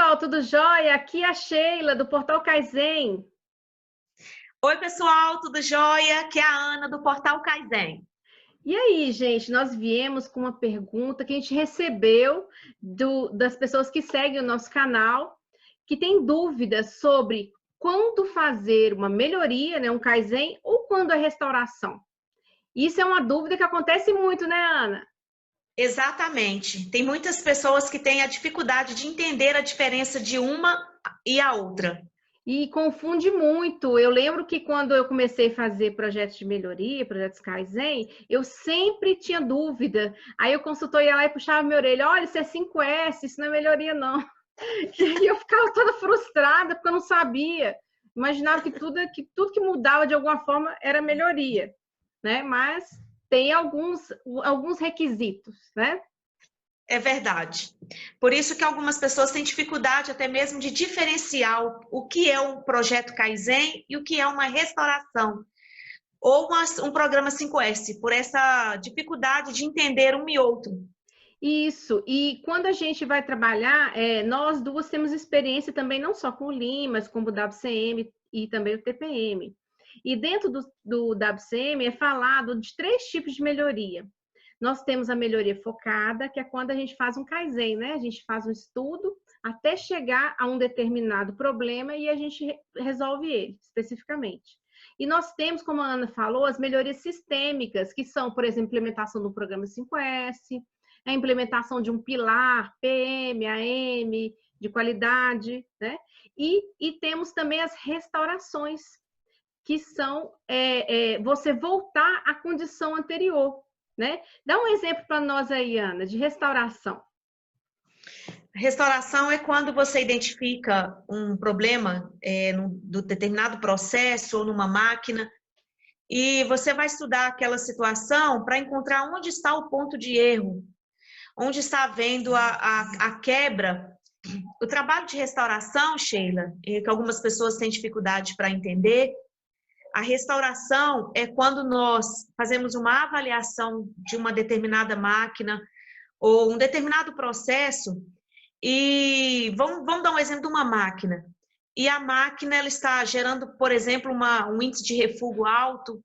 pessoal, tudo jóia? Aqui é a Sheila, do Portal Kaizen. Oi, pessoal, tudo jóia? Aqui é a Ana, do Portal Kaizen. E aí, gente, nós viemos com uma pergunta que a gente recebeu das pessoas que seguem o nosso canal, que tem dúvidas sobre quando fazer uma melhoria, né, um Kaizen, ou quando é restauração. Isso é uma dúvida que acontece muito, né, Ana? Exatamente. Tem muitas pessoas que têm a dificuldade de entender a diferença de uma e a outra. E confunde muito. Eu lembro que quando eu comecei a fazer projetos de melhoria, projetos Kaizen, eu sempre tinha dúvida. Aí o consultor ia lá e puxava minha orelha: olha, isso é 5S, isso não é melhoria, não. E aí eu ficava toda frustrada porque eu não sabia. Imaginava que tudo que mudava de alguma forma era melhoria, né? Mas tem alguns requisitos, né? É verdade. Por isso que algumas pessoas têm dificuldade até mesmo de diferenciar o que é um projeto Kaizen e o que é uma restauração ou um programa 5S, por essa dificuldade de entender um e outro. Isso, e quando a gente vai trabalhar, nós duas temos experiência também, não só com o Lean, mas com o WCM e também o TPM. E dentro do WCM é falado de 3 tipos de melhoria. Nós temos a melhoria focada, que é quando a gente faz um Kaizen, né? A gente faz um estudo até chegar a um determinado problema e a gente resolve ele especificamente. E nós temos, como a Ana falou, as melhorias sistêmicas, que são, por exemplo, implementação do programa 5S, a implementação de um pilar PM, AM, de qualidade, né? E temos também as restaurações, que são você voltar à condição anterior, né? Dá um exemplo para nós aí, Ana, de restauração. Restauração é quando você identifica um problema num determinado processo ou numa máquina e você vai estudar aquela situação para encontrar onde está o ponto de erro, onde está havendo a quebra. O trabalho de restauração, Sheila, que algumas pessoas têm dificuldade para entender, a restauração é quando nós fazemos uma avaliação de uma determinada máquina ou um determinado processo e vamos dar um exemplo de uma máquina. E a máquina ela está gerando, por exemplo, um índice de refúgio alto.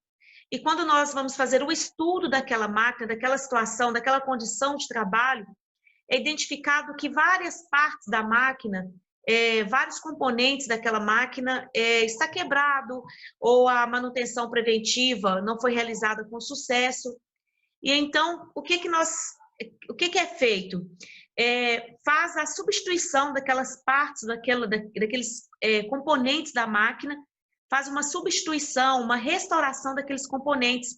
E quando nós vamos fazer o estudo daquela máquina, daquela situação, daquela condição de trabalho, é identificado que várias partes da máquina, vários componentes daquela máquina está quebrado ou a manutenção preventiva não foi realizada com sucesso. E então, o que é feito? Faz a substituição daquelas partes, daqueles componentes da máquina, faz uma substituição, uma restauração daqueles componentes.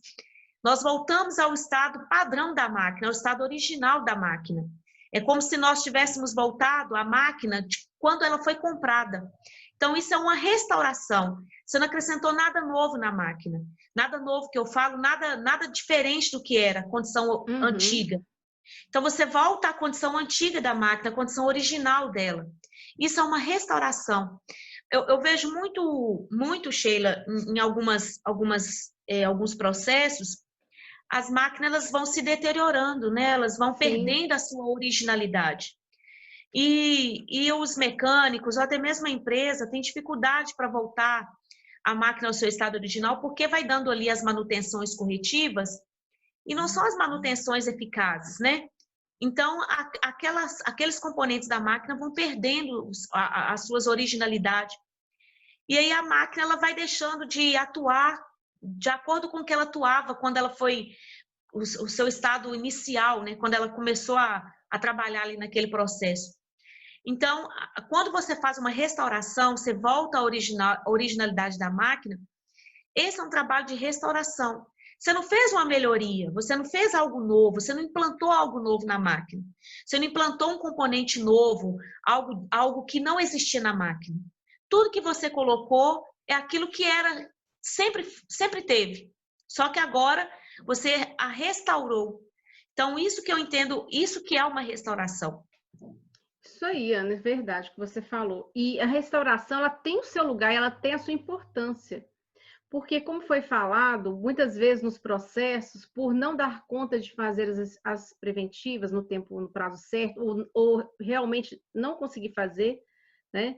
Nós voltamos ao estado padrão da máquina, ao estado original da máquina. É como se nós tivéssemos voltado à máquina de quando ela foi comprada. Então, isso é uma restauração. Você não acrescentou nada novo na máquina. Nada novo que eu falo, nada diferente do que era a condição antiga. Então, você volta à condição antiga da máquina, à condição original dela. Isso é uma restauração. Eu vejo muito, Sheila, em alguns processos, as máquinas elas vão se deteriorando, né? Elas vão perdendo a sua originalidade. E os mecânicos, ou até mesmo a empresa, tem dificuldade para voltar a máquina ao seu estado original, porque vai dando ali as manutenções corretivas, e não são as manutenções eficazes, né? Então, aqueles componentes da máquina vão perdendo as suas originalidades. E aí a máquina ela vai deixando de atuar de acordo com o que ela atuava quando ela foi o seu estado inicial, né? Quando ela começou a trabalhar ali naquele processo. Então, quando você faz uma restauração, você volta à originalidade da máquina, esse é um trabalho de restauração. Você não fez uma melhoria, você não fez algo novo, você não implantou algo novo na máquina. Você não implantou um componente novo, algo que não existia na máquina. Tudo que você colocou é aquilo que era sempre teve. Só que agora você a restaurou. Então, isso que eu entendo, isso que é uma restauração. Isso aí, Ana, é verdade o que você falou. E a restauração, ela tem o seu lugar, ela tem a sua importância. Porque, como foi falado, muitas vezes nos processos, por não dar conta de fazer as preventivas no prazo certo, ou realmente não conseguir fazer, né?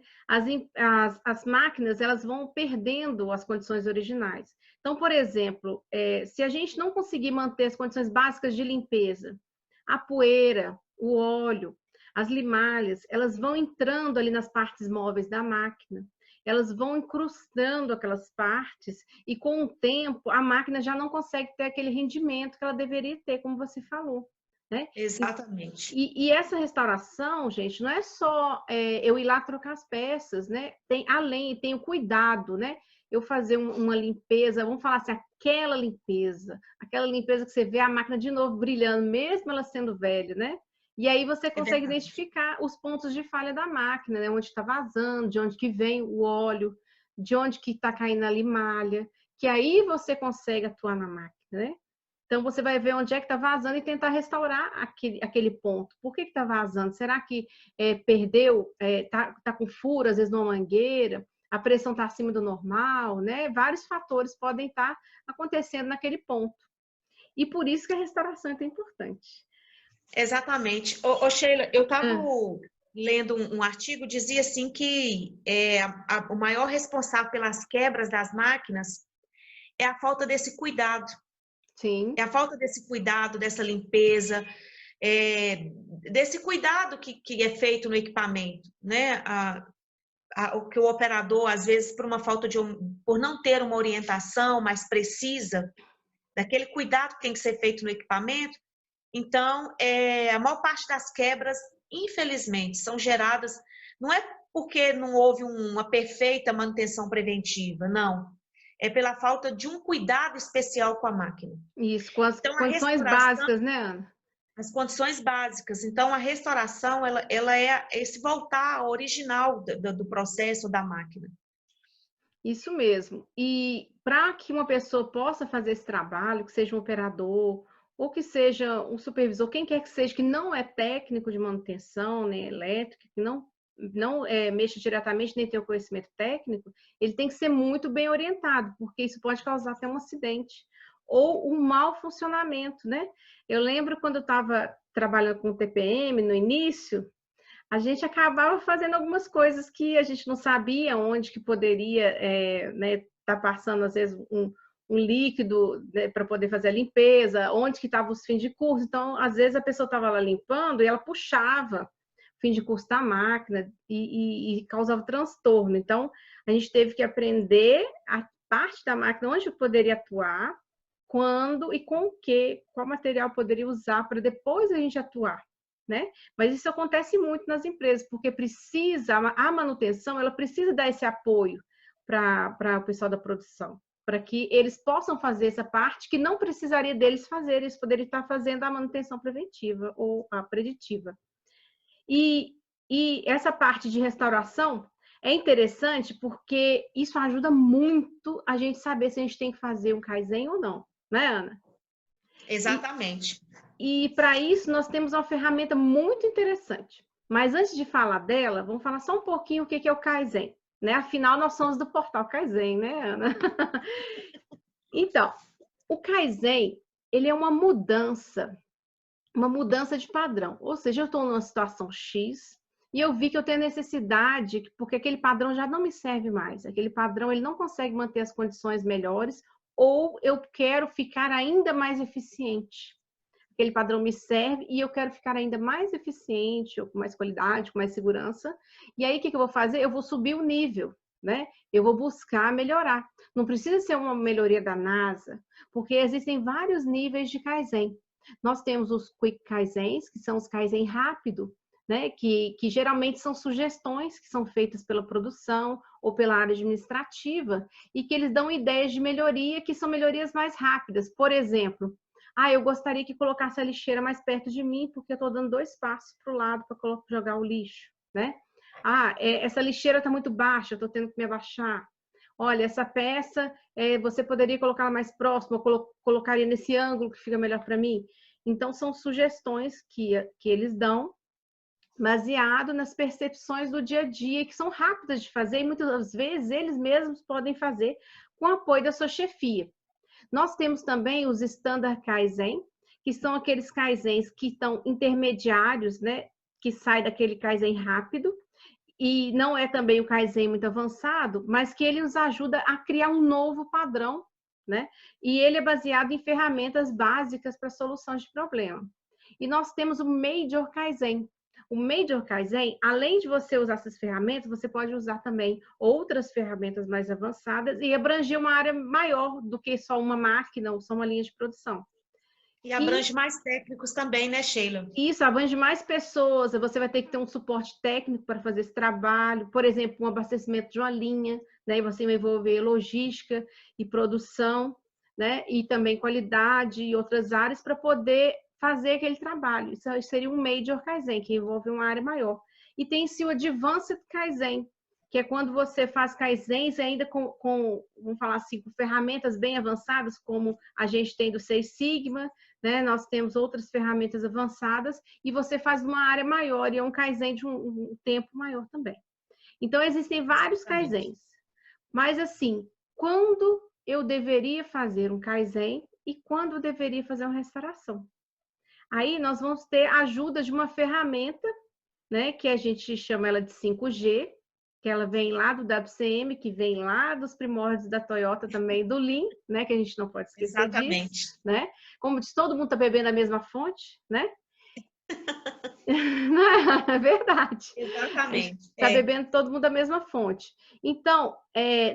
As máquinas, elas vão perdendo as condições originais. Então, por exemplo, se a gente não conseguir manter as condições básicas de limpeza, a poeira, o óleo, as limalhas, elas vão entrando ali nas partes móveis da máquina, elas vão incrustando aquelas partes e com o tempo a máquina já não consegue ter aquele rendimento que ela deveria ter, como você falou, né? Exatamente. E essa restauração, gente, não é só eu ir lá trocar as peças, né? Tem o cuidado, né? Eu fazer uma limpeza, vamos falar assim, aquela limpeza que você vê a máquina de novo brilhando, mesmo ela sendo velha, né? E aí você É consegue verdade. identificar os pontos de falha da máquina, né? Onde está vazando, de onde que vem o óleo, de onde que está caindo a limalha, que aí você consegue atuar na máquina, né? Então, você vai ver onde é que está vazando e tentar restaurar aquele ponto. Por que está vazando? Será que perdeu, tá com furo, às vezes, numa mangueira? A pressão está acima do normal, né? Vários fatores podem estar acontecendo naquele ponto. E por isso que a restauração é tão importante. Exatamente. Ô, Sheila, eu estava Ah, lendo um artigo, dizia assim que o maior responsável pelas quebras das máquinas é a falta desse cuidado. sim. É a falta desse cuidado, dessa limpeza, desse cuidado que é feito no equipamento, né? O que o operador, às vezes, por uma falta por não ter uma orientação mais precisa, daquele cuidado que tem que ser feito no equipamento. Então, a maior parte das quebras, infelizmente, são geradas, não é porque não houve uma perfeita manutenção preventiva, não. É pela falta de um cuidado especial com a máquina. Isso, com as Então, a condições restauração, básicas, né, Ana? as condições básicas. Então, a restauração, ela é esse voltar ao original do processo da máquina. Isso mesmo. E para que uma pessoa possa fazer esse trabalho, que seja um operador ou que seja um supervisor, quem quer que seja, que não é técnico de manutenção, nem elétrico, que não mexe diretamente, nem tem o conhecimento técnico, ele tem que ser muito bem orientado, porque isso pode causar até um acidente ou um mau funcionamento, né? Eu lembro quando eu estava trabalhando com o TPM no início, a gente acabava fazendo algumas coisas que a gente não sabia onde que poderia né, tá passando, às vezes, um líquido, né, para poder fazer a limpeza, onde que estavam os fins de curso. Então, às vezes, a pessoa estava lá limpando e ela puxava o fim de curso da máquina e causava transtorno. Então, a gente teve que aprender a parte da máquina onde poderia atuar, quando e com o que, qual material poderia usar para depois a gente atuar, né? Mas isso acontece muito nas empresas, porque a manutenção, ela precisa dar esse apoio para o pessoal da produção, para que eles possam fazer essa parte que não precisaria deles fazer, eles poderiam estar fazendo a manutenção preventiva ou a preditiva. E, e essa parte de restauração é interessante porque isso ajuda muito a gente saber se a gente tem que fazer um Kaizen ou não, né, Ana? Exatamente. E para isso nós temos uma ferramenta muito interessante. Mas antes de falar dela, vamos falar só um pouquinho o que é o Kaizen, né? Afinal, nós somos do portal Kaizen, né, Ana? Então, o Kaizen, ele é uma mudança de padrão. Ou seja, eu estou numa situação X e eu vi que eu tenho necessidade, porque aquele padrão já não me serve mais. Aquele padrão, ele não consegue manter as condições melhores, ou eu quero ficar ainda mais eficiente. Aquele padrão me serve e eu quero ficar ainda mais eficiente, ou com mais qualidade, com mais segurança. E aí, o que eu vou fazer? Eu vou subir o nível, né? Eu vou buscar melhorar. Não precisa ser uma melhoria da NASA, porque existem vários níveis de Kaizen. Nós temos os Quick Kaizens, que são os Kaizen rápido, né? Que geralmente são sugestões que são feitas pela produção ou pela área administrativa e que eles dão ideias de melhoria que são melhorias mais rápidas. Por exemplo, eu gostaria que colocasse a lixeira mais perto de mim, porque eu estou dando 2 passos para o lado para jogar o lixo, né? Essa lixeira está muito baixa, eu estou tendo que me abaixar. Olha, essa peça, você poderia colocá-la mais próxima, eu colocaria nesse ângulo que fica melhor para mim. Então, são sugestões que eles dão, baseado nas percepções do dia a dia, que são rápidas de fazer, e muitas vezes eles mesmos podem fazer com o apoio da sua chefia. Nós temos também os Standard Kaizen, que são aqueles Kaizens que estão intermediários, né? Que sai daquele Kaizen rápido e não é também o Kaizen muito avançado, mas que ele nos ajuda a criar um novo padrão, né? E ele é baseado em ferramentas básicas para solução de problema. E nós temos o Major Kaizen. O Major Kaizen, além de você usar essas ferramentas, você pode usar também outras ferramentas mais avançadas e abranger uma área maior do que só uma máquina ou só uma linha de produção. E abrange mais técnicos também, né, Sheila? Isso, abrange mais pessoas, você vai ter que ter um suporte técnico para fazer esse trabalho, por exemplo, um abastecimento de uma linha, né? E você vai envolver logística e produção, né? E também qualidade e outras áreas para poder fazer aquele trabalho. Isso seria um Major Kaizen, que envolve uma área maior. E tem-se o Advanced Kaizen, que é quando você faz Kaizens ainda vamos falar assim, com ferramentas bem avançadas, como a gente tem do Seis Sigma, né? Nós temos outras ferramentas avançadas, e você faz uma área maior, e é um Kaizen de um tempo maior também. Então, existem vários Kaizens. Mas, assim, quando eu deveria fazer um Kaizen e quando eu deveria fazer uma restauração? Aí, nós vamos ter a ajuda de uma ferramenta, né? Que a gente chama ela de 5G, que ela vem lá do WCM, que vem lá dos primórdios da Toyota também, do Lean, né? Que a gente não pode esquecer Exatamente. disso, né? Como diz, todo mundo está bebendo a mesma fonte, né? Não é verdade. Exatamente. Está bebendo todo mundo a mesma fonte. Então,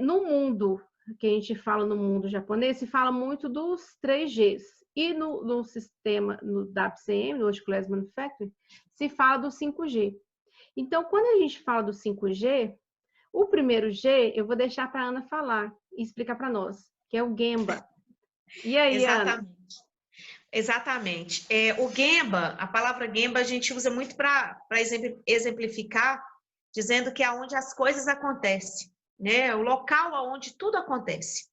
no mundo, que a gente fala no mundo japonês, se fala muito dos 3Gs. E no sistema, no WCM, no World-Class Manufacturing, se fala do 5G. Então, quando a gente fala do 5G, o primeiro G eu vou deixar para a Ana falar e explicar para nós, que é o Gemba. E aí, Exatamente. Ana? Exatamente. O Gemba, a palavra Gemba a gente usa muito para exemplificar, dizendo que é onde as coisas acontecem, né? O local onde tudo acontece.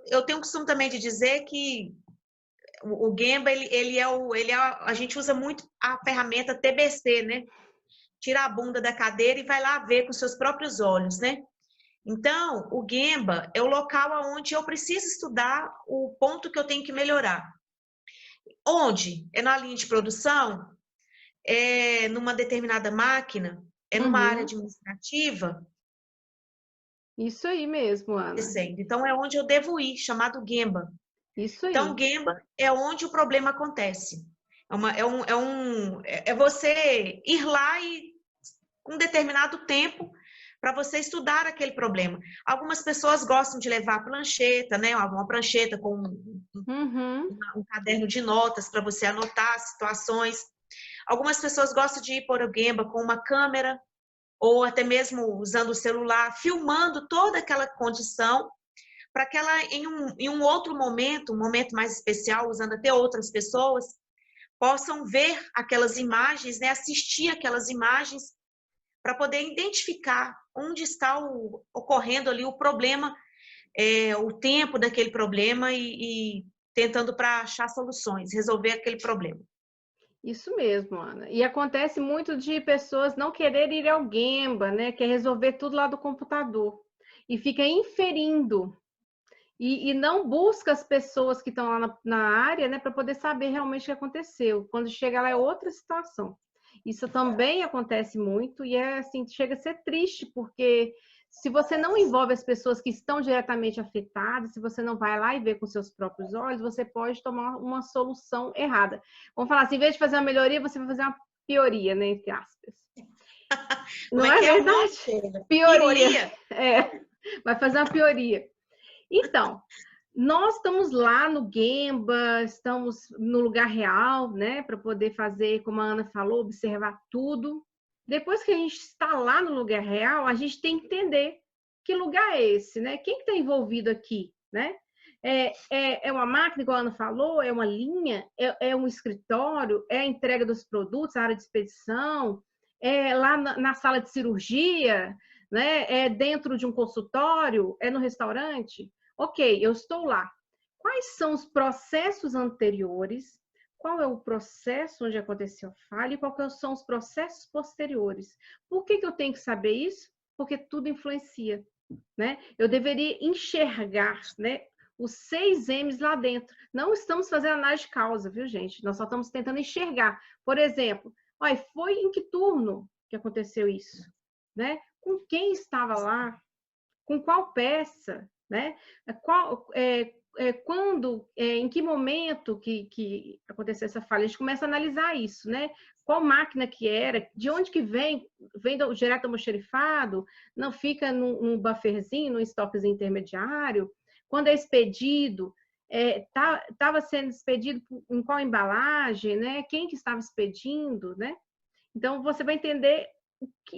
Eu tenho o costume também de dizer que o Gemba, a gente usa muito a ferramenta TBC, né? Tira a bunda da cadeira e vai lá ver com seus próprios olhos, né? Então, o Gemba é o local onde eu preciso estudar o ponto que eu tenho que melhorar. Onde? É na linha de produção? É numa determinada máquina? É numa área administrativa? Isso aí mesmo, Ana. Então, é onde eu devo ir, chamado Gemba. Isso aí. Então, Gemba é onde o problema acontece. É você ir lá e com um determinado tempo para você estudar aquele problema. Algumas pessoas gostam de levar a prancheta, né? Uma prancheta com um caderno de notas para você anotar situações. Algumas pessoas gostam de ir por o Gemba com uma câmera ou até mesmo usando o celular, filmando toda aquela condição para que ela, em um outro momento, um momento mais especial, usando até outras pessoas, possam ver aquelas imagens, né? Assistir aquelas imagens para poder identificar onde está ocorrendo ali o problema, o tempo daquele problema e tentando para achar soluções, resolver aquele problema. Isso mesmo, Ana. E acontece muito de pessoas não quererem ir ao Gemba, né? Quer resolver tudo lá do computador. E fica inferindo. E não busca as pessoas que estão lá na área, né? Para poder saber realmente o que aconteceu. Quando chega lá é outra situação. Isso também acontece muito e assim, chega a ser triste, porque se você não envolve as pessoas que estão diretamente afetadas, se você não vai lá e vê com seus próprios olhos, você pode tomar uma solução errada. Vamos falar assim, em vez de fazer uma melhoria, você vai fazer uma pioria, né, entre aspas. Como não é verdade? Pioria. Vai fazer uma pioria. Então, nós estamos lá no Gemba, estamos no lugar real, né? Para poder fazer, como a Ana falou, observar tudo. Depois que a gente está lá no lugar real, a gente tem que entender que lugar é esse, né? Quem que está envolvido aqui, né? É uma máquina, igual a Ana falou, é uma linha, é um escritório, é a entrega dos produtos, a área de expedição, é lá na sala de cirurgia, né? É dentro de um consultório, é no restaurante. Ok, eu estou lá. Quais são os processos anteriores? Qual é o processo onde aconteceu a falha e quais são os processos posteriores? Por que eu tenho que saber isso? Porque tudo influencia, né? Eu deveria enxergar, né, os 6 M's lá dentro. Não estamos fazendo análise de causa, viu, gente? Nós só estamos tentando enxergar. Por exemplo, foi em que turno? que aconteceu isso, né? Com quem estava lá? Com qual peça, né? Quando, em que momento que aconteceu essa falha? A gente começa a analisar isso, né? Qual máquina que era, de onde que vem do direto almoxarifado, não fica num bufferzinho, num estoquezinho intermediário, quando é expedido, estava sendo expedido em qual embalagem, né? Quem que estava expedindo, né? Então, você vai entender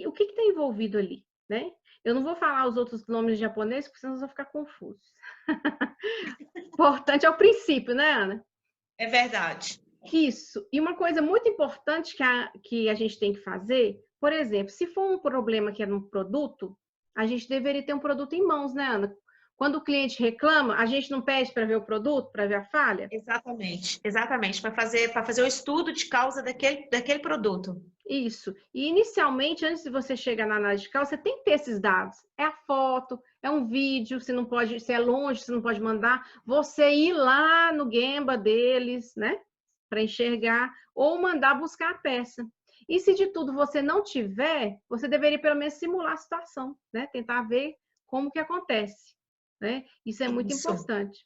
o que está envolvido ali, né? Eu não vou falar os outros nomes japoneses, porque senão vocês vão ficar confusos. Importante é o princípio, né, Ana? É verdade. Isso. E uma coisa muito importante que a gente tem que fazer, por exemplo, se for um problema que é no produto, a gente deveria ter um produto em mãos, né, Ana? Quando o cliente reclama, a gente não pede para ver o produto, para ver a falha? Exatamente, exatamente, para fazer o estudo de causa daquele produto. Isso. E inicialmente, antes de você chegar na análise de causa, você tem que ter esses dados. É a foto, é um vídeo, se não pode, se é longe, você não pode mandar. Você ir lá no Gemba deles, né? Para enxergar, ou mandar buscar a peça. E se de tudo você não tiver, você deveria pelo menos simular a situação, né? Tentar ver como que acontece, né? Isso é muito Isso, importante.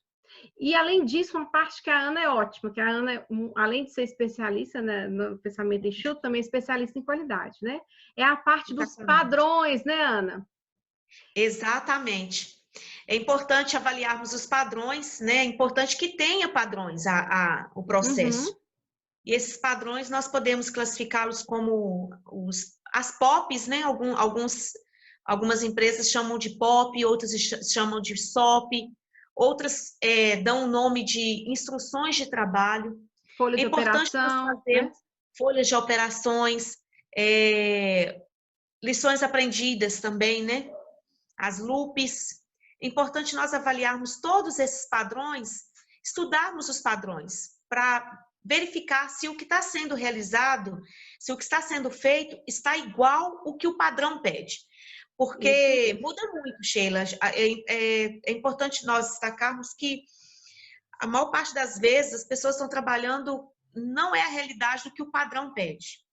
E, além disso, uma parte que a Ana é ótima, que a Ana, além de ser especialista, né, no pensamento enxuto, também é especialista em qualidade, né? É a parte dos exatamente. padrões, né, Ana? Exatamente. É importante avaliarmos os padrões, né? É importante que tenha padrões o Uhum. processo. E esses padrões nós podemos classificá-los como as POPs, né? Algumas empresas chamam de POP, outras chamam de SOP, outras dão o nome de instruções de trabalho. Folha É de importante nós operação, né? fazermos folhas de operações, lições aprendidas também, né? As loops. É importante nós avaliarmos todos esses padrões, estudarmos os padrões, para verificar se o que está sendo realizado, se o que está sendo feito está igual o que o padrão pede. Isso Porque mesmo. muda muito, Sheila. É importante nós destacarmos que a maior parte das vezes as pessoas estão trabalhando, não é a realidade do que o padrão pede.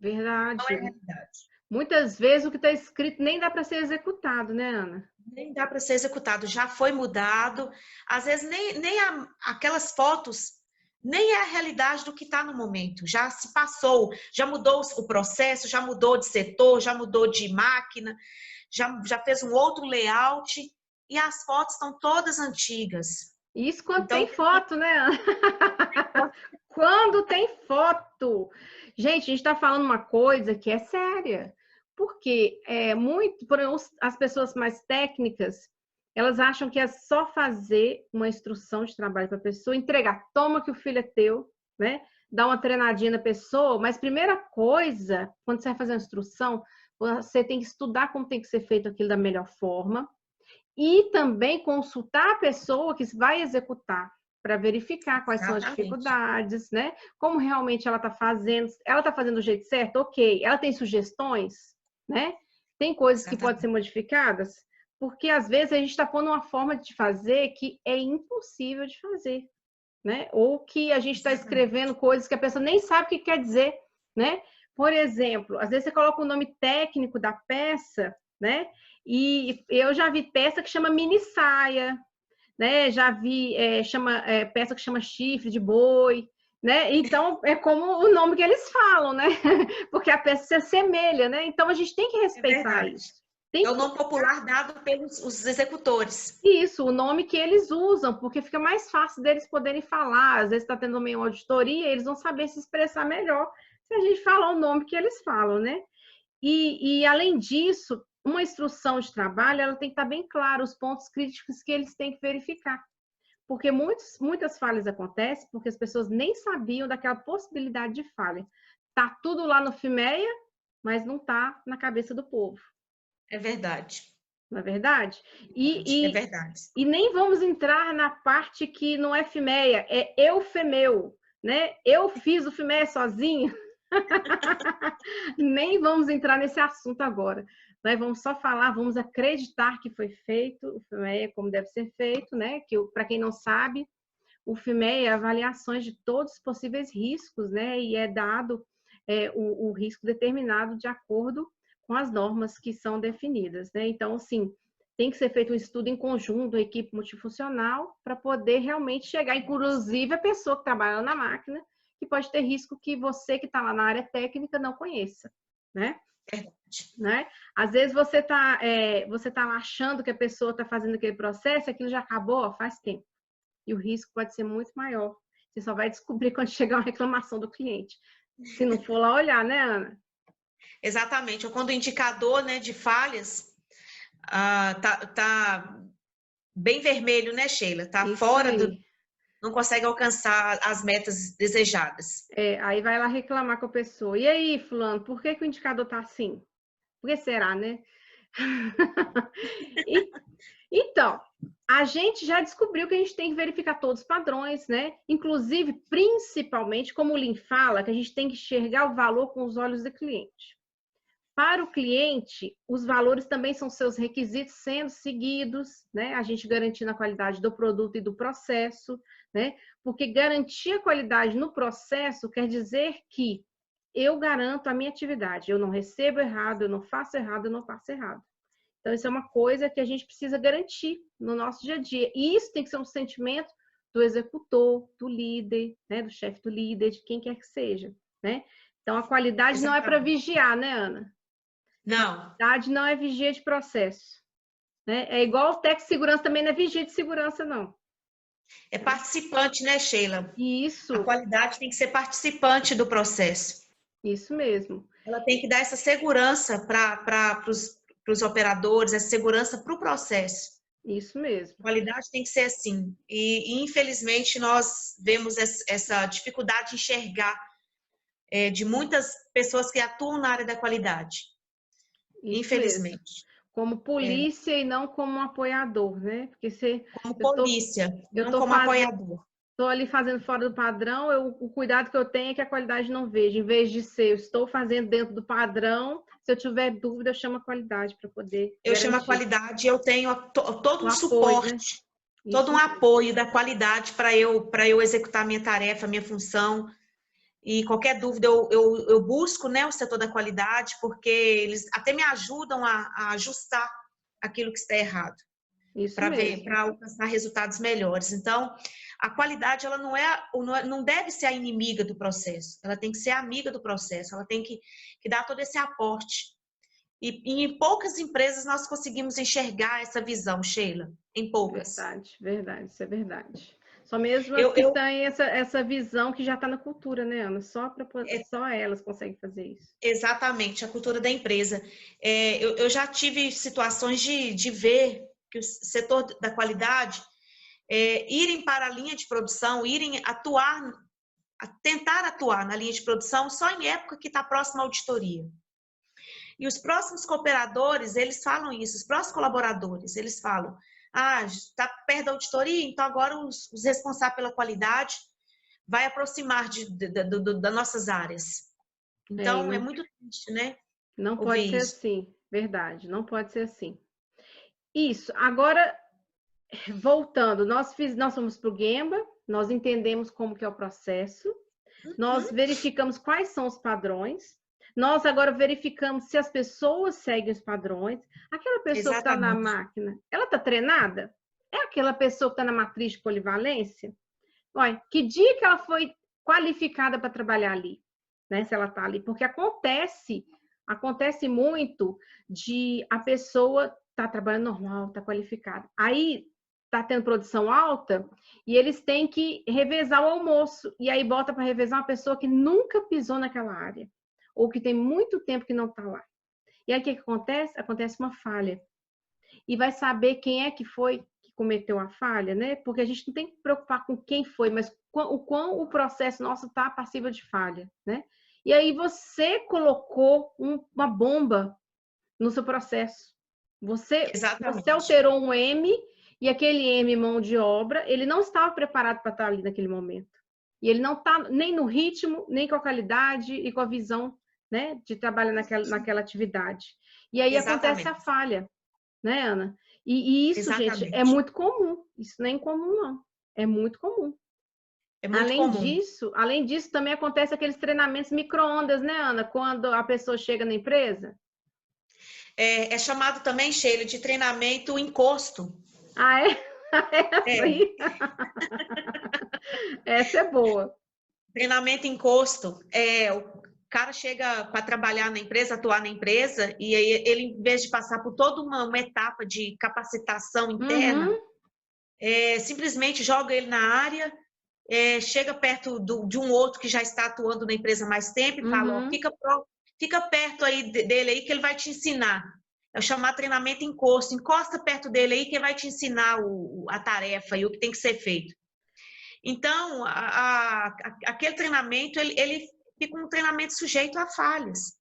Não é a Verdade. realidade. Muitas vezes o que está escrito nem dá para ser executado, né, Ana? Nem dá para ser executado, já foi mudado. Às vezes, nem aquelas fotos, nem é a realidade do que está no momento. Já se passou, já mudou o processo, já mudou de setor, já mudou de máquina, já fez um outro layout e as fotos estão todas antigas. Isso quando tem Então, foto, né, Ana? Quando tem foto. Gente, a gente está falando uma coisa que é séria. Porque as pessoas mais técnicas, elas acham que é só fazer uma instrução de trabalho para a pessoa, entregar, toma que o filho é teu, né? Dar uma treinadinha na pessoa, mas primeira coisa, quando você vai fazer uma instrução, você tem que estudar como tem que ser feito aquilo da melhor forma e também consultar a pessoa que vai executar para verificar quais são as exatamente. dificuldades, né? Como realmente ela está fazendo do jeito certo? Ok. Ela tem sugestões, né? Tem coisas que podem ser Exatamente. modificadas, porque às vezes a gente está pondo uma forma de fazer que é impossível de fazer, né? Ou que a gente está escrevendo Exatamente. coisas que a pessoa nem sabe o que quer dizer, né? Por exemplo, às vezes você coloca o nome técnico da peça, né? E eu já vi peça que chama mini saia, né? Já vi peça que chama chifre de boi, né? Então é como o nome que eles falam, né? Porque a peça se assemelha, né? Então a gente tem que É respeitar verdade. isso. É Tem o que nome popular dado pelos os executores. Isso, o nome que eles usam, porque fica mais fácil deles poderem falar. Às vezes está tendo uma auditoria, eles vão saber se expressar melhor se a gente falar o nome que eles falam, né? Além disso, uma instrução de trabalho, ela tem que estar bem clara os pontos críticos que eles têm que verificar. Porque muitas falhas acontecem porque as pessoas nem sabiam daquela possibilidade de falha. Tá tudo lá no FIMEA, mas não tá na cabeça do povo, É verdade. não é verdade? É E, e, verdade. e nem vamos entrar na parte que não é FIMEA, é eufemeu, né? Eu fiz o FIMEA sozinho. Nem vamos entrar nesse assunto agora. Nós vamos só falar, vamos acreditar que foi feito o FIMEA como deve ser feito, né? Que, para quem não sabe, o FIMEA é avaliações de todos os possíveis riscos, né? E é dado o risco determinado de acordo com as normas que são definidas, né? Então, assim, tem que ser feito um estudo em conjunto, uma equipe multifuncional, para poder realmente chegar, inclusive a pessoa que trabalha na máquina, que pode ter risco que você que está lá na área técnica não conheça, né? Né? Às vezes você tá lá achando que a pessoa está fazendo aquele processo, aquilo já acabou, ó, faz tempo. E o risco pode ser muito maior. Você só vai descobrir quando chegar uma reclamação do cliente. Se não for lá olhar, né, Ana? Exatamente. Ou quando o indicador, né, de falhas tá bem vermelho, né, Sheila? Tá Isso fora aí. não consegue alcançar as metas desejadas. Aí vai lá reclamar com a pessoa. E aí, fulano, por que o indicador tá assim? Por que será, né? Então, a gente já descobriu que a gente tem que verificar todos os padrões, né? Inclusive, principalmente, como o Lean fala, que a gente tem que enxergar o valor com os olhos do cliente. Para o cliente, os valores também são seus requisitos sendo seguidos, né? A gente garantindo a qualidade do produto e do processo, né? Porque garantir a qualidade no processo quer dizer que eu garanto a minha atividade, eu não recebo errado, eu não faço errado, eu não faço errado. Então, isso é uma coisa que a gente precisa garantir no nosso dia a dia. E isso tem que ser um sentimento do executor, do líder, né? Do chefe do líder, de quem quer que seja, né? Então, a qualidade não é para vigiar, né, Ana? Não. Qualidade não é vigia de processo, né? É igual o técnico de segurança também não é vigia de segurança, não. É participante, né, Sheila? Isso. A qualidade tem que ser participante do processo. Isso mesmo. Ela tem que dar essa segurança para os operadores, essa segurança para o processo. Isso mesmo. A qualidade tem que ser assim. E infelizmente, nós vemos essa dificuldade de enxergar de muitas pessoas que atuam na área da qualidade. Isso Infelizmente. mesmo. Como polícia e não como um apoiador, né? Porque como polícia, não como apoiador. Estou ali fazendo fora do padrão, o cuidado que eu tenho é que a qualidade não veja. Em vez de ser, eu estou fazendo dentro do padrão, se eu tiver dúvida, eu chamo a qualidade para poder Eu garantir. chamo a qualidade, eu tenho todo um suporte, né? Todo um apoio da qualidade para eu executar minha tarefa, minha função. E qualquer dúvida eu busco, né, o setor da qualidade, porque eles até me ajudam a ajustar aquilo que está errado. Para alcançar resultados melhores. Então, a qualidade ela não deve ser a inimiga do processo, ela tem que ser amiga do processo, ela tem que dar todo esse aporte. E em poucas empresas nós conseguimos enxergar essa visão, Sheila, em poucas. Verdade, isso é verdade. Só mesmo as que têm essa visão que já está na cultura, né, Ana? Só elas conseguem fazer isso. Exatamente, a cultura da empresa. Eu já tive situações de ver que o setor da qualidade irem para a linha de produção, irem tentar atuar na linha de produção só em época que está próxima à auditoria. E os próximos cooperadores, eles falam isso, os próximos colaboradores, eles falam, está perto da auditoria, então agora os responsáveis pela qualidade vai aproximar das nossas áreas. Então, é muito triste, né? Não pode ser assim, verdade, não pode ser assim. Isso, agora, voltando, nós fomos para o Gemba, nós entendemos como que é o processo, nós verificamos quais são os padrões, nós agora verificamos se as pessoas seguem os padrões. Aquela pessoa que está na máquina, ela está treinada? É aquela pessoa que está na matriz de polivalência? Olha, que dia que ela foi qualificada para trabalhar ali? Né, se ela está ali? Porque acontece muito de a pessoa tá trabalhando normal, tá qualificada. Aí tá tendo produção alta e eles têm que revezar o almoço. E aí bota para revezar uma pessoa que nunca pisou naquela área ou que tem muito tempo que não tá lá. E aí o que acontece? Acontece uma falha. E vai saber quem é que foi que cometeu a falha, né? Porque a gente não tem que preocupar com quem foi, mas o quão o processo nosso tá passível de falha, né? E aí você colocou uma bomba no seu processo. Você alterou um M e aquele M, mão de obra, ele não estava preparado para estar ali naquele momento. E ele não está nem no ritmo, nem com a qualidade e com a visão, né, de trabalhar naquela atividade. E aí acontece a falha, né, Ana? E isso, gente, é muito comum. Isso não é incomum, não. É muito comum. É muito comum. Além disso, também acontece aqueles treinamentos micro-ondas, né, Ana? Quando a pessoa chega na empresa. É chamado também, Sheila, de treinamento encosto. Ah, é? Essa É, aí? Essa é boa. treinamento encosto. O cara chega para trabalhar na empresa, atuar na empresa, e aí ele, em vez de passar por toda uma etapa de capacitação interna, Uhum, simplesmente joga ele na área, chega perto de um outro que já está atuando na empresa há mais tempo e fala, ó, uhum. fica perto aí dele aí que ele vai te ensinar. É o chamado treinamento encosto. Encosta perto dele aí que ele vai te ensinar a tarefa e o que tem que ser feito. Então, aquele treinamento, ele fica um treinamento sujeito a falhas.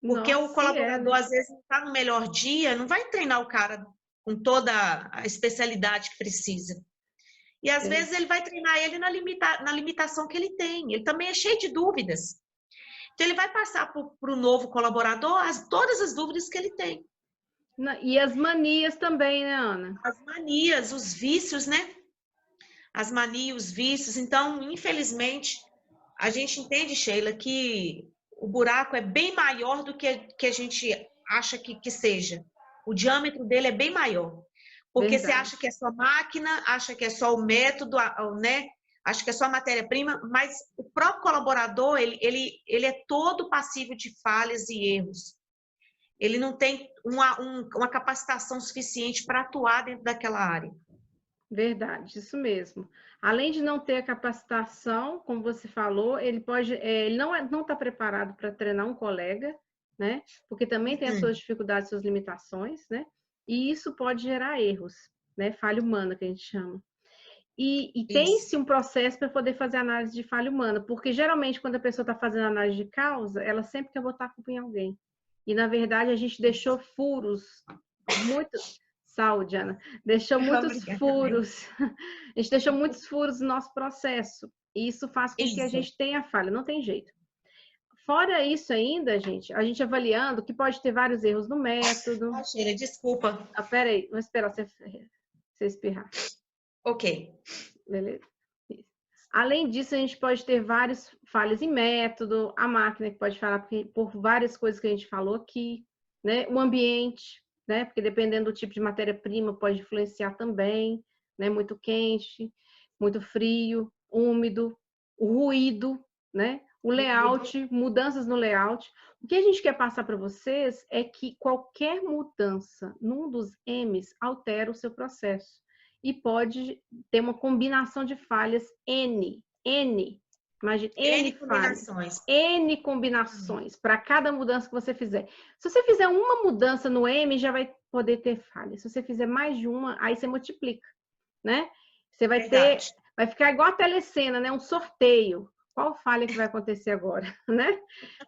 Porque o Nossa, se é, colaborador, né? às vezes, não está no melhor dia, não vai treinar o cara com toda a especialidade que precisa. E, às É. vezes, ele vai treinar ele na limitação que ele tem. Ele também é cheio de dúvidas. Então, ele vai passar para o novo colaborador todas as dúvidas que ele tem. E as manias também, né, Ana? As manias, os vícios, né? As manias, os vícios. Então, infelizmente, a gente entende, Sheila, que o buraco é bem maior do que a gente acha que seja. O diâmetro dele é bem maior. Porque você acha que Verdade. é só máquina, acha que é só o método, né? Acha que é só a matéria-prima, mas o próprio colaborador, ele é todo passível de falhas e erros. Ele não tem uma capacitação suficiente para atuar dentro daquela área. Verdade, isso mesmo. Além de não ter a capacitação, como você falou, ele pode, ele não está preparado para treinar um colega, né? Porque também tem as suas dificuldades, suas limitações, né? E isso pode gerar erros, né? Falha humana, que a gente chama. E tem-se Isso. um processo para poder fazer análise de falha humana, porque geralmente quando a pessoa está fazendo análise de causa, ela sempre quer botar a culpa em alguém. E na verdade a gente deixou furos muito. Saúde, Ana. Deixou muitos Obrigada, também. furos. A gente deixou muitos furos no nosso processo. E isso faz com que a Isso. gente tenha falha, não tem jeito. Fora isso ainda, gente, a gente avaliando que pode ter vários erros no método. Sheila, desculpa. Ah, peraí, vou esperar você espirrar. Ok. Beleza? Isso. Além disso, a gente pode ter várias falhas em método, a máquina que pode falar por várias coisas que a gente falou aqui, né? O ambiente, né? Porque dependendo do tipo de matéria-prima pode influenciar também, né? Muito quente, muito frio, úmido, o ruído, né? O layout, mudanças no layout. O que a gente quer passar para vocês é que qualquer mudança num dos M's altera o seu processo e pode ter uma combinação de falhas N. Imagina, N falhas. Combinações. N combinações para cada mudança que você fizer. Se você fizer uma mudança no M, já vai poder ter falha. Se você fizer mais de uma, aí você multiplica, né? Você vai ter, Verdade. vai ficar igual a telecena, né? Um sorteio. Qual falha que vai acontecer agora, né?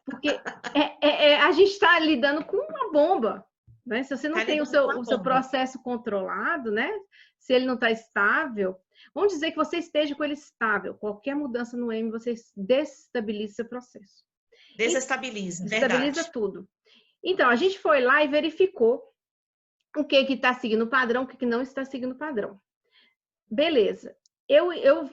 Porque a gente está lidando com uma bomba, né? Se você não tem o seu processo controlado, né? Se ele não está estável, vamos dizer que você esteja com ele estável. Qualquer mudança no M, você desestabiliza seu processo. Desestabiliza, Desestabiliza verdade. tudo. Então, a gente foi lá e verificou o que está seguindo o padrão, o que não está seguindo o padrão. Beleza.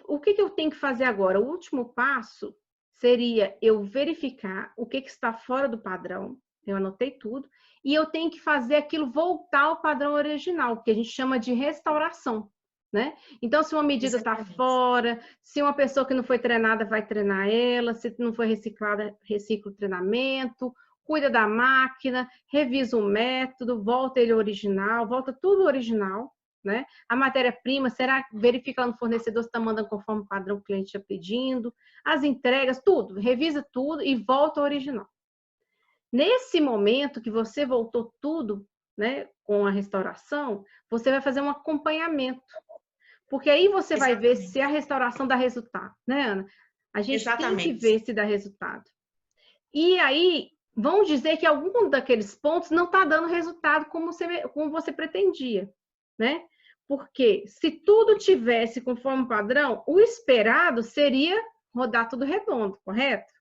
O que eu tenho que fazer agora? O último passo seria eu verificar o que está fora do padrão. Eu anotei tudo. E eu tenho que fazer aquilo voltar ao padrão original, que a gente chama de restauração, né? Então, se uma medida está fora, se uma pessoa que não foi treinada vai treinar ela, se não foi reciclada, recicla o treinamento, cuida da máquina, revisa o método, volta ele ao original, volta tudo original, né? A matéria-prima, será que verifica lá no fornecedor se está mandando conforme o padrão que o cliente está pedindo, as entregas, tudo, revisa tudo e volta ao original. Nesse momento que você voltou tudo, né, com a restauração, você vai fazer um acompanhamento. Porque aí você vai ver se a restauração dá resultado, né, Ana? A gente tem que ver se dá resultado. E aí, vamos dizer que algum daqueles pontos não está dando resultado como você pretendia, né? Porque se tudo tivesse conforme o padrão, o esperado seria rodar tudo redondo, correto?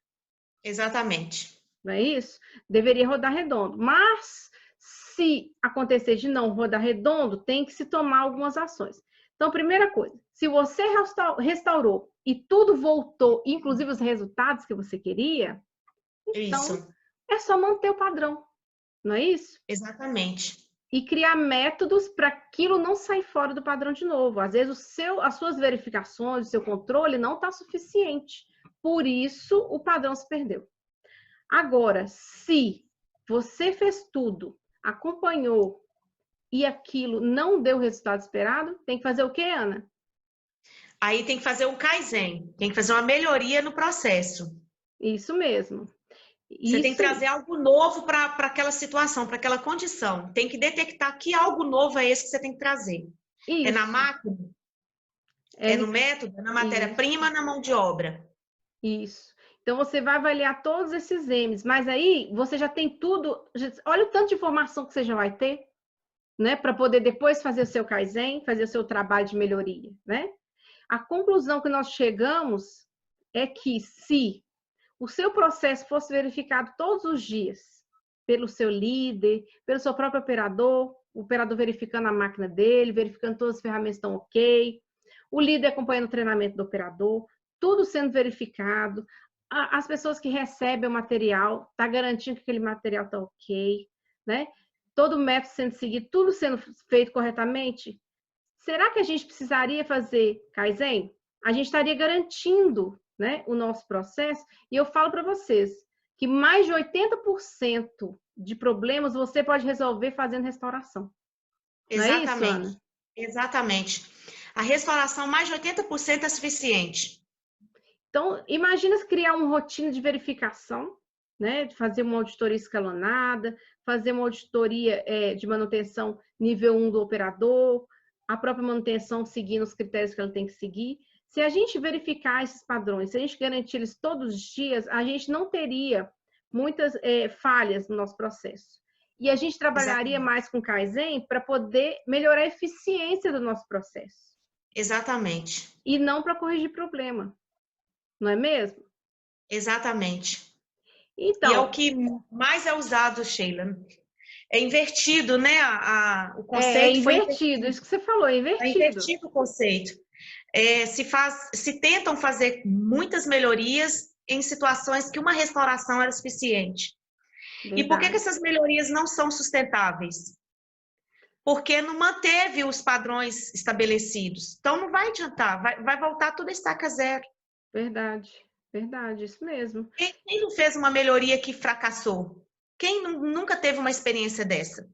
Exatamente. Não é isso? Deveria rodar redondo. Mas, se acontecer de não rodar redondo, tem que se tomar algumas ações. Então, primeira coisa, se você restaurou e tudo voltou, inclusive os resultados que você queria, então Isso, é só manter o padrão, não é isso? exatamente. E criar métodos para aquilo não sair fora do padrão de novo. Às vezes as suas verificações, o seu controle não está suficiente. Por isso o padrão se perdeu. Agora, se você fez tudo, acompanhou e aquilo não deu o resultado esperado, tem que fazer o quê, Ana? Aí tem que fazer um Kaizen, tem que fazer uma melhoria no processo. Isso mesmo. Você tem que Isso, trazer algo novo para aquela situação, para aquela condição. Tem que detectar que algo novo é esse que você tem que trazer. É na isso. máquina, É é no no, método, é na isso, matéria-prima, na mão de obra. isso. Então você vai avaliar todos esses M's, mas aí você já tem tudo. Olha o tanto de informação que você já vai ter, né? Para poder depois fazer o seu Kaizen, fazer o seu trabalho de melhoria, né? A conclusão que nós chegamos é que se o seu processo fosse verificado todos os dias pelo seu líder, pelo seu próprio operador, o operador verificando a máquina dele, verificando todas as ferramentas estão ok, o líder acompanhando o treinamento do operador, tudo sendo verificado, as pessoas que recebem o material, está garantindo que aquele material está ok, né? Todo o método sendo seguido, tudo sendo feito corretamente, será que a gente precisaria fazer Kaizen? A gente estaria garantindo, né, o nosso processo. E eu falo para vocês que mais de 80% de problemas você pode resolver fazendo restauração. Não é isso, Exatamente. Ana? Exatamente. A restauração, mais de 80% é suficiente. Então, imagina se criar uma rotina de verificação, né? De fazer uma auditoria escalonada, fazer uma auditoria de manutenção nível 1 do operador, a própria manutenção seguindo os critérios que ela tem que seguir. Se a gente verificar esses padrões, se a gente garantir eles todos os dias, a gente não teria muitas falhas no nosso processo. E a gente trabalharia Exatamente. mais com Kaizen para poder melhorar a eficiência do nosso processo. Exatamente. E não para corrigir problema. Não é mesmo? Exatamente. E é o Então, que mais é usado, Sheila. É invertido, né? O é conceito foi invertido, invertido. isso que você falou, é É invertido. invertido o conceito. Se tentam fazer muitas melhorias em situações que uma restauração era suficiente. E por que Verdade, essas melhorias não são sustentáveis? Porque não manteve os padrões estabelecidos. Então não vai adiantar, vai voltar tudo a estaca zero. verdade, verdade, isso mesmo. Quem não fez uma melhoria que fracassou? Quem nunca teve uma experiência dessa?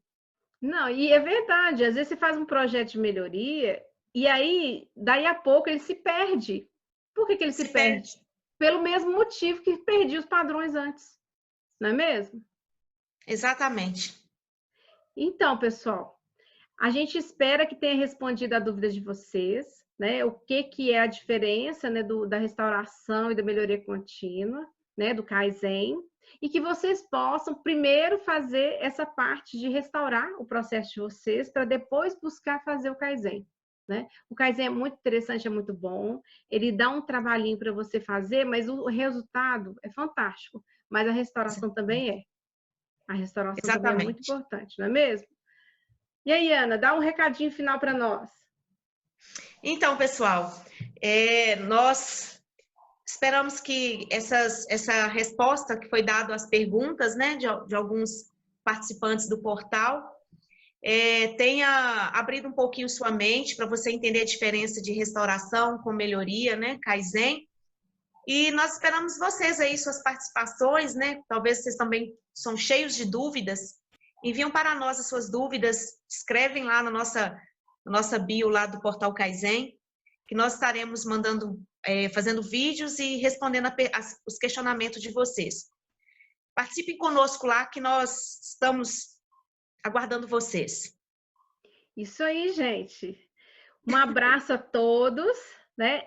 Não, e é verdade, às vezes você faz um projeto de melhoria e aí, daí a pouco, ele se perde. Por que ele se Se perde. perde? Pelo mesmo motivo que perdi os padrões antes, não é mesmo? Exatamente. Então, pessoal, a gente espera que tenha respondido a dúvida de vocês, né? O que é a diferença, né, da restauração e da melhoria contínua, né, do Kaizen, e que vocês possam primeiro fazer essa parte de restaurar o processo de vocês para depois buscar fazer o Kaizen, né? O Kaizen é muito interessante, é muito bom, ele dá um trabalhinho para você fazer, mas o resultado é fantástico, mas a restauração também é. A restauração também é muito Exatamente. importante, não é mesmo? E aí, Ana, dá um recadinho final para nós. Então, pessoal, nós esperamos que essa resposta que foi dada às perguntas, né, de alguns participantes do portal, tenha abrido um pouquinho sua mente para você entender a diferença de restauração com melhoria, né, Kaizen. E nós esperamos vocês aí, suas participações, né? Talvez vocês também são cheios de dúvidas. Enviam para nós as suas dúvidas, escrevem lá na nossa bio lá do Portal Kaizen, que nós estaremos fazendo vídeos e respondendo os questionamentos de vocês. Participem conosco lá, que nós estamos aguardando vocês. Isso aí, gente. Um abraço a todos, né?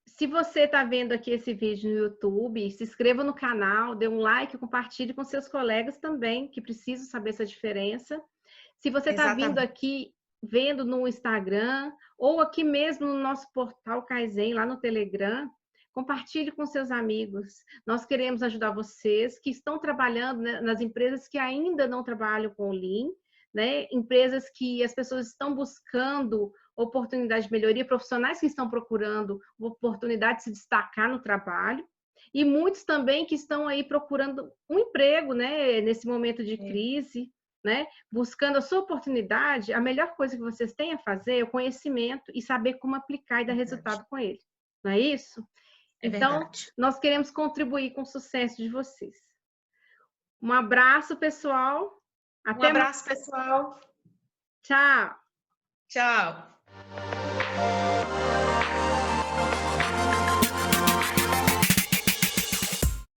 Se você está vendo aqui esse vídeo no YouTube, se inscreva no canal, dê um like, compartilhe com seus colegas também, que precisam saber essa diferença. Se você está vindo Exatamente. aqui, vendo no Instagram, ou aqui mesmo no nosso portal Kaizen, lá no Telegram, compartilhe com seus amigos. Nós queremos ajudar vocês que estão trabalhando, né, nas empresas que ainda não trabalham com o Lean, né? Empresas que as pessoas estão buscando oportunidade de melhoria, profissionais que estão procurando oportunidade de se destacar no trabalho, e muitos também que estão aí procurando um emprego, né, nesse momento de crise, né, buscando a sua oportunidade. A melhor coisa que vocês têm a fazer é o conhecimento e saber como aplicar e dar resultado com ele. Não é isso? Então, nós queremos contribuir com o sucesso de vocês. Um abraço, pessoal. Um abraço, pessoal. Tchau. Tchau.